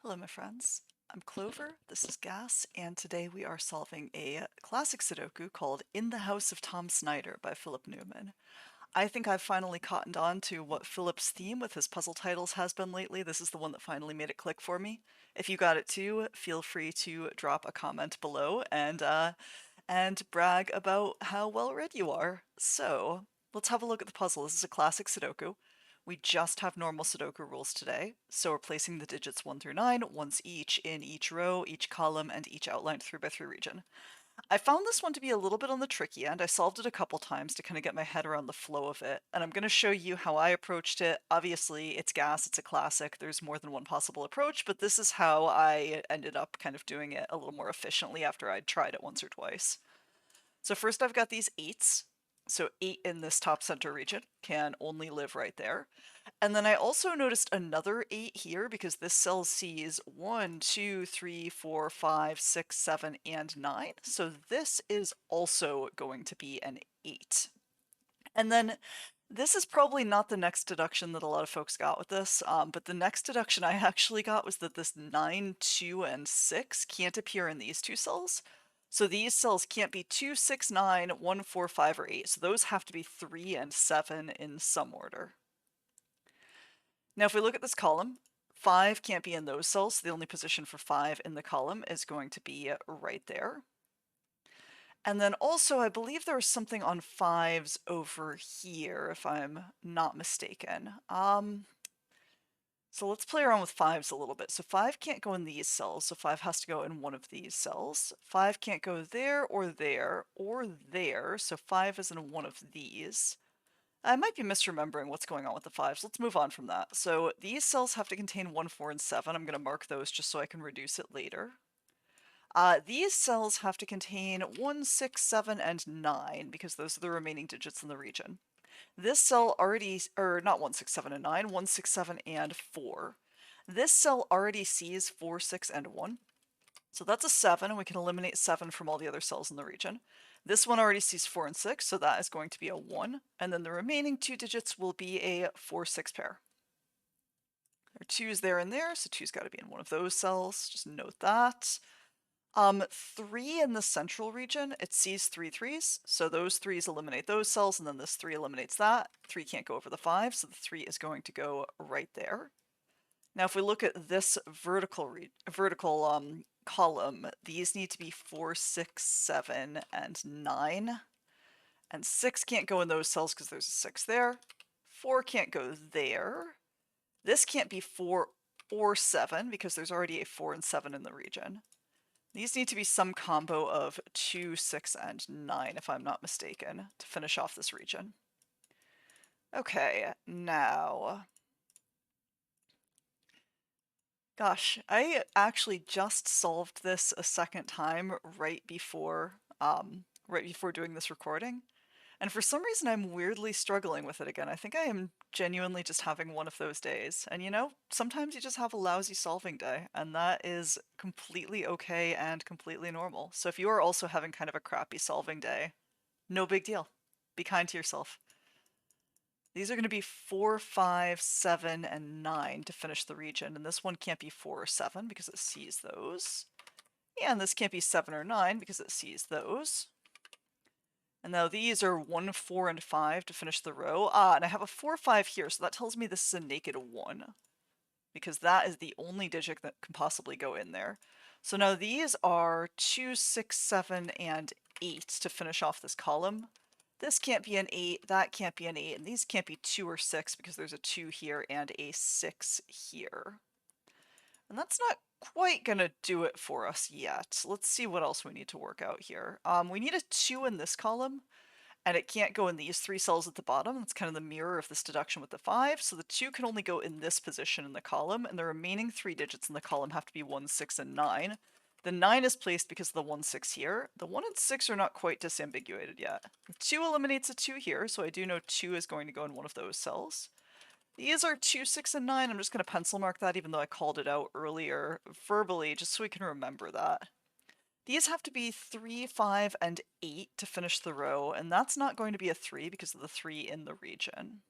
Hello, my friends. I'm Clover, this is Gas, and today we are solving a classic Sudoku called In the House of Tom Snyder by Philip Newman. I think I've finally cottoned on to what Philip's theme with his puzzle titles has been lately. This is the one that finally made it click for me. If you got it too, feel free to drop a comment below and brag about how well read you are. So, let's have a look at the puzzle. This is a classic Sudoku. We just have normal Sudoku rules today, so we're placing the digits 1 through 9, once each in each row, each column, and each outlined 3x3 region. I found this one to be a little bit on the tricky end. I solved it a couple times to kind of get my head around the flow of it, and I'm going to show you how I approached it. Obviously, it's Gas, it's a classic, there's more than one possible approach, but this is how I ended up kind of doing it a little more efficiently after I'd tried it once or twice. So first I've got these 8s. So 8 in this top center region can only live right there. And then I also noticed another 8 here because this cell sees 1, 2, 3, 4, 5, 6, 7, and 9. So this is also going to be an 8. And then this is probably not the next deduction that a lot of folks got with this, but the next deduction I actually got was that this 9, 2, and 6 can't appear in these two cells. So these cells can't be 2, 6, 9, 1, 4, 5, or 8. So those have to be 3 and 7 in some order. Now if we look at this column, 5 can't be in those cells, so the only position for 5 in the column is going to be right there. And then also, I believe there was something on 5s over here, if I'm not mistaken. So let's play around with 5s a little bit. So 5 can't go in these cells, so 5 has to go in one of these cells. 5 can't go there, or there, or there, so 5 is in one of these. I might be misremembering what's going on with the 5s. Let's move on from that. So these cells have to contain 1, 4, and 7. I'm going to mark those just so I can reduce it later. These cells have to contain 1, 6, 7, and 9, because those are the remaining digits in the region. This cell already, or not 1, 6, 7, and 9, 1, 6, 7, and 4. This cell already sees 4, 6, and 1. So that's a 7, and we can eliminate 7 from all the other cells in the region. This one already sees 4 and 6, so that is going to be a 1. And then the remaining two digits will be a 4, 6 pair. There are 2's there and there, so 2's got to be in one of those cells. Just note that. 3 in the central region, it sees 3 3's, so those 3's eliminate those cells, and then this 3 eliminates that. 3 can't go over the 5, so the 3 is going to go right there. Now if we look at this vertical column, these need to be 4, 6, 7, and 9. And 6 can't go in those cells because there's a 6 there. 4 can't go there. This can't be 4 or 7 because there's already a 4 and 7 in the region. These need to be some combo of 2, 6, and 9, if I'm not mistaken, to finish off this region. Okay, now... Gosh, I actually just solved this a second time right before doing this recording. And for some reason, I'm weirdly struggling with it again. I think I am genuinely just having one of those days. And you know, sometimes you just have a lousy solving day, and that is completely okay and completely normal. So if you are also having kind of a crappy solving day, no big deal. Be kind to yourself. These are going to be 4, 5, 7, and 9 to finish the region, and this one can't be 4 or 7 because it sees those. And this can't be 7 or 9 because it sees those. And now these are 1, 4, and 5 to finish the row. And I have a 4, 5 here, so that tells me this is a naked 1. Because that is the only digit that can possibly go in there. So now these are 2, 6, 7, and 8 to finish off this column. This can't be an 8, that can't be an 8, and these can't be 2 or 6 because there's a 2 here and a 6 here. And that's not quite gonna do it for us yet. Let's see what else we need to work out here. We need a 2 in this column, and it can't go in these 3 cells at the bottom. That's kind of the mirror of this deduction with the 5, so the 2 can only go in this position in the column, and the remaining 3 digits in the column have to be 1, 6, and 9. The 9 is placed because of the 1, 6 here. The 1 and 6 are not quite disambiguated yet. The 2 eliminates a 2 here, so I do know 2 is going to go in one of those cells. These are 2, 6, and 9. I'm just going to pencil mark that even though I called it out earlier verbally, just so we can remember that. These have to be 3, 5, and 8 to finish the row, and that's not going to be a 3 because of the 3 in the region.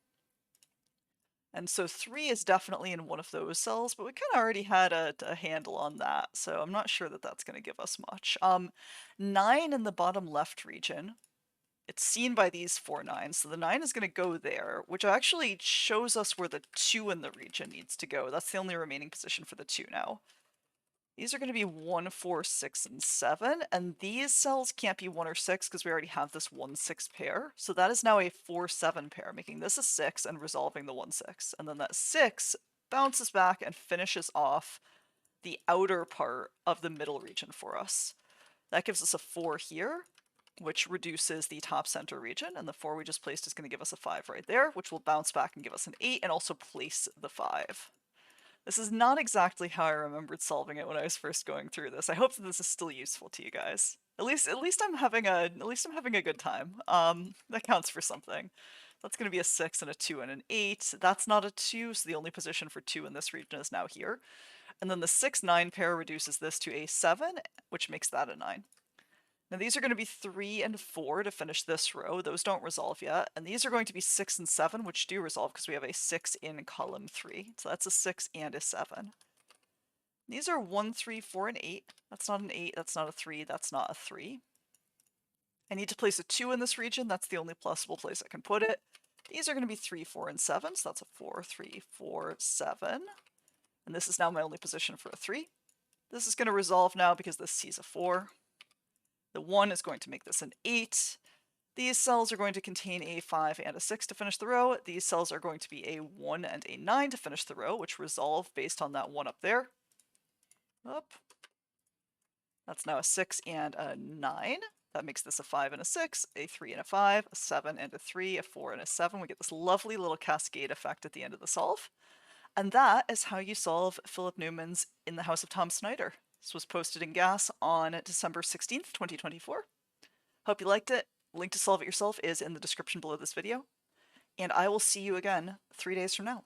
And so 3 is definitely in one of those cells, but we kind of already had a handle on that, so I'm not sure that that's going to give us much. 9 in the bottom left region, it's seen by these 4 9s, so the 9 is going to go there, which actually shows us where the 2 in the region needs to go. That's the only remaining position for the 2 now. These are going to be 1, 4, 6, and 7, and these cells can't be 1 or 6 because we already have this 1, 6 pair. So that is now a 4, 7 pair, making this a 6 and resolving the 1, 6. And then that 6 bounces back and finishes off the outer part of the middle region for us. That gives us a 4 here, which reduces the top center region, and the 4 we just placed is going to give us a 5 right there, which will bounce back and give us an 8 and also place the 5. This is not exactly how I remembered solving it when I was first going through this. I hope that this is still useful to you guys. At least I'm having a good time. That counts for something. That's going to be a 6 and a 2 and an 8. That's not a 2, so the only position for 2 in this region is now here. And then the 6 9 pair reduces this to a 7, which makes that a 9. Now these are going to be 3 and 4 to finish this row. Those don't resolve yet. And these are going to be 6 and 7, which do resolve because we have a 6 in column 3. So that's a 6 and a 7. These are 1, 3, 4, and 8. That's not an 8, that's not a 3, that's not a 3. I need to place a 2 in this region. That's the only possible place I can put it. These are going to be 3, 4, and 7. So that's a 4, 3, 4, 7. And this is now my only position for a 3. This is going to resolve now because this sees a 4. The 1 is going to make this an 8. These cells are going to contain a 5 and a 6 to finish the row. These cells are going to be a 1 and a 9 to finish the row, which resolve based on that 1 up there. Up. That's now a 6 and a 9. That makes this a 5 and a 6, a 3 and a 5, a 7 and a 3, a 4 and a 7. We get this lovely little cascade effect at the end of the solve. And that is how you solve Philip Newman's In the House of Tom Snyder. This was posted in GAS on December 16th, 2024. Hope you liked it. Link to solve it yourself is in the description below this video. And I will see you again 3 days from now.